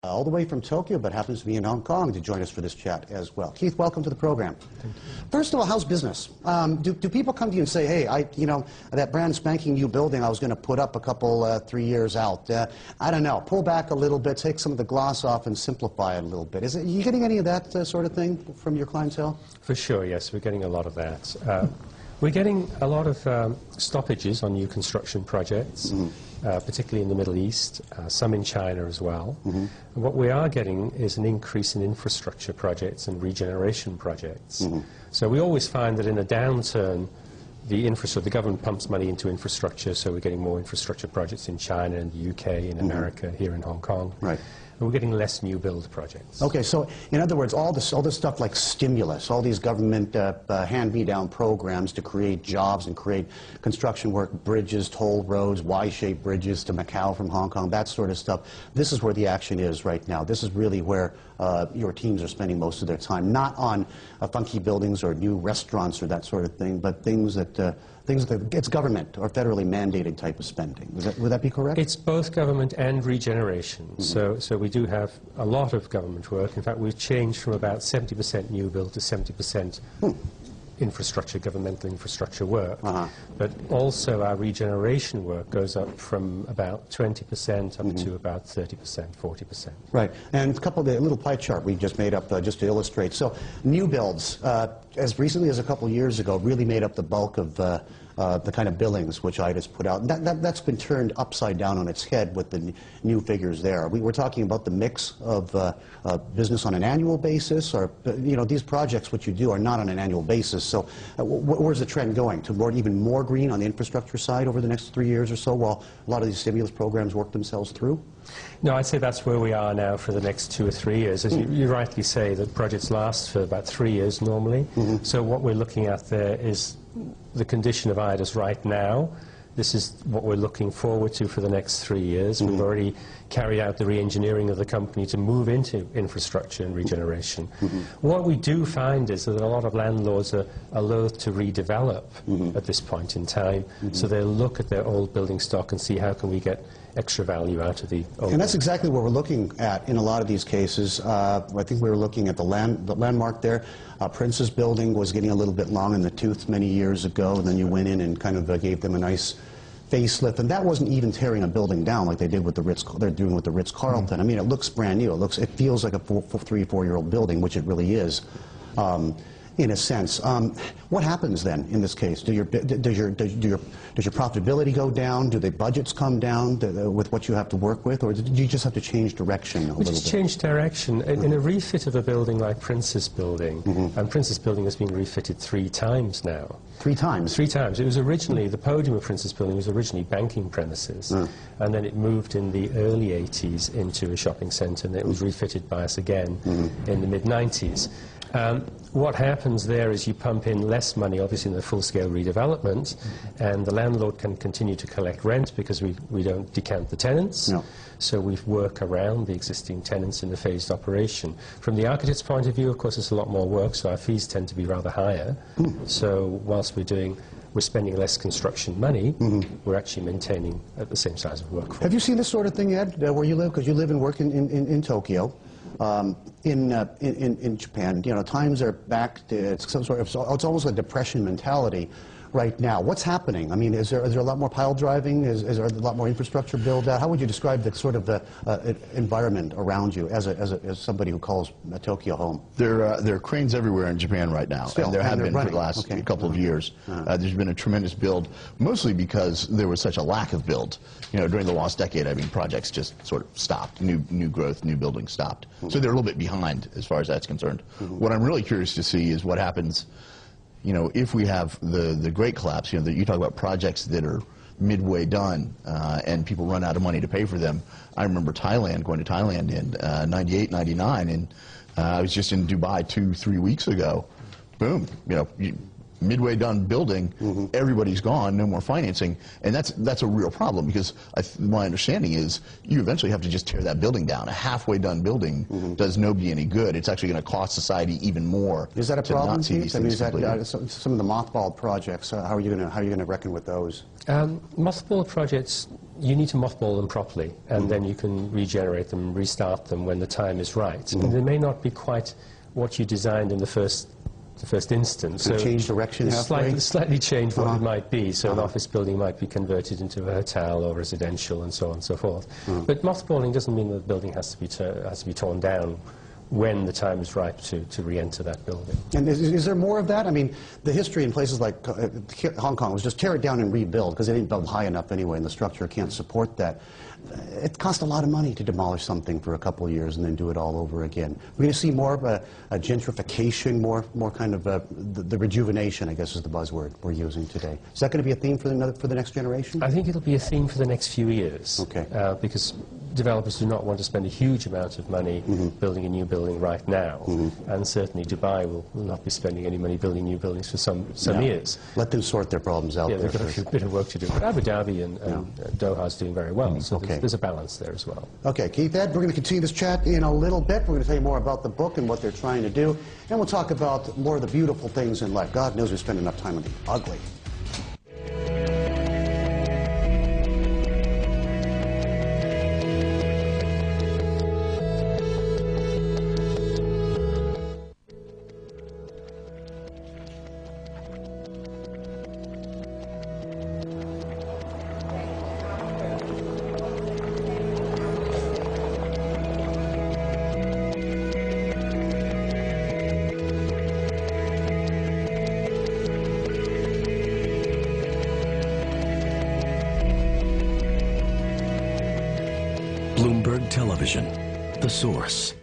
All the way from Tokyo, but happens to be in Hong Kong to join us for this chat as well. Keith, welcome to the program. Thank you. First of all, how's business? Do people come to you and say, hey, that brand spanking new building I was going to put up a couple, 3 years out, I don't know, pull back a little bit, take some of the gloss off and simplify it a little bit. Are you getting any of that sort of thing from your clientele? For sure, yes, we're getting a lot of that. We're getting a lot of stoppages on new construction projects, particularly in the Middle East, some in China as well. And what we are getting is an increase in infrastructure projects and regeneration projects. So we always find that in a downturn, the government pumps money into infrastructure, so we're getting more infrastructure projects in China, in the UK, in America, here in Hong Kong. Right. And we're getting less new build projects. Okay, so in other words, all this stuff like stimulus, all these government hand-me-down programs to create jobs and create construction work, bridges, toll roads, Y-shaped bridges to Macau from Hong Kong, that sort of stuff. This is where the action is right now. This is really where your teams are spending most of their time, not on funky buildings or new restaurants or that sort of thing, but things that it's government or federally mandated type of spending. Would that be correct? It's both government and regeneration. So we do have a lot of government work. In fact, we've changed from about 70% new build to 70% infrastructure, governmental infrastructure work. But also our regeneration work goes up from about 20% up to about 30%, 40%. Right. And a couple of the little pie chart we just made up just to illustrate. So new builds, as recently as a couple of years ago, really made up the bulk of the kind of billings which Aedas put out. That's been turned upside down on its head with the new figures there. We're talking about the mix of business on an annual basis, or these projects which you do are not on an annual basis. So where's the trend going? To even more green on the infrastructure side over the next 3 years or so, while a lot of these stimulus programs work themselves through? No, I'd say that's where we are now for the next 2 or 3 years. As you rightly say, that projects last for about 3 years normally. So what we're looking at there is the condition of Aedas right now. This is what we're looking forward to for the next 3 years. We've already carried out the re-engineering of the company to move into infrastructure and regeneration. What we do find is that a lot of landlords are loath to redevelop at this point in time. So they'll look at their old building stock and see how can we get extra value out of the old. And that's exactly what we're looking at in a lot of these cases. I think we were looking at the landmark there. Prince's building was getting a little bit long in the tooth many years ago, and then you went in and kind of gave them a nice facelift, and that wasn't even tearing a building down like they did with the they're doing with the Ritz-Carlton. I mean, it looks brand new. It feels like a 3 or 4 year old building, which it really is. In a sense, what happens then in this case? Does your profitability go down? Do the budgets come down with what you have to work with, or do you just have to change direction a little bit? We just change direction. In a refit of a building like Prince's building, and Prince's building has been refitted 3 times now. 3 times? 3 times. It was originally, the podium of Prince's building was originally banking premises, and then it moved in the early 80s into a shopping centre, and it was refitted by us again in the mid-90s. What happens there is you pump in less money, obviously, in the full-scale redevelopment, and the landlord can continue to collect rent because we don't decant the tenants. So we work around the existing tenants in the phased operation. From the architect's point of view, of course, it's a lot more work, so our fees tend to be rather higher. So whilst we're spending less construction money, we're actually maintaining at the same size of workforce. Have you seen this sort of thing, Ed, where you live? Because you live and work in Tokyo. In Japan, times are back to some sort of, it's almost a depression mentality right now. What's happening? I mean, is there a lot more pile driving? Is there a lot more infrastructure build out? How would you describe the sort of the environment around you as somebody who calls Tokyo home? There are cranes everywhere in Japan right now, and there have been for the last couple of years. There's been a tremendous build, mostly because there was such a lack of build. During the last decade, I mean, projects just sort of stopped. New growth, new building stopped. So they're a little bit behind as far as that's concerned. What I'm really curious to see is what happens if we have the great collapse. You talk about projects that are midway done and people run out of money to pay for them. I remember going to Thailand in 98, 99, and I was just in Dubai 2-3 weeks ago. Boom, midway done building, everybody's gone, no more financing, and that's a real problem, because my understanding is you eventually have to just tear that building down. A halfay done building does nobody any good. It's actually going to cost society even more. Is that a problem, Keith? I mean, is that some of the mothballed projects? How are you going to reckon with those? Mothballed projects you need to mothball them properly, and then you can regenerate them, restart them when the time is right. And they may not be quite what you designed in the first instance. So change direction halfway? Slightly change what it might be. So an office building might be converted into a hotel or residential and so on and so forth. But mothballing doesn't mean that the building has to be torn down when the time is ripe to re-enter that building. And is there more of that? I mean, the history in places like Hong Kong was just tear it down and rebuild, because they didn't build high enough anyway, and the structure can't support that. It costs a lot of money to demolish something for a couple of years and then do it all over again. We're going to see more of a gentrification, more kind of the rejuvenation, I guess is the buzzword we're using today. Is that going to be a theme for the next generation? I think it'll be a theme for the next few years. Okay. Because developers do not want to spend a huge amount of money building a new building right now, and certainly Dubai will not be spending any money building new buildings for some years. Let them sort their problems out. Yeah, they've got a bit of work to do. But Abu Dhabi and Doha is doing very well, so there's a balance there as well. Okay, Keith, Ed, we're going to continue this chat in a little bit. We're going to tell you more about the book and what they're trying to do, and we'll talk about more of the beautiful things in life. God knows we spend enough time on the ugly. Bloomberg Television, the source.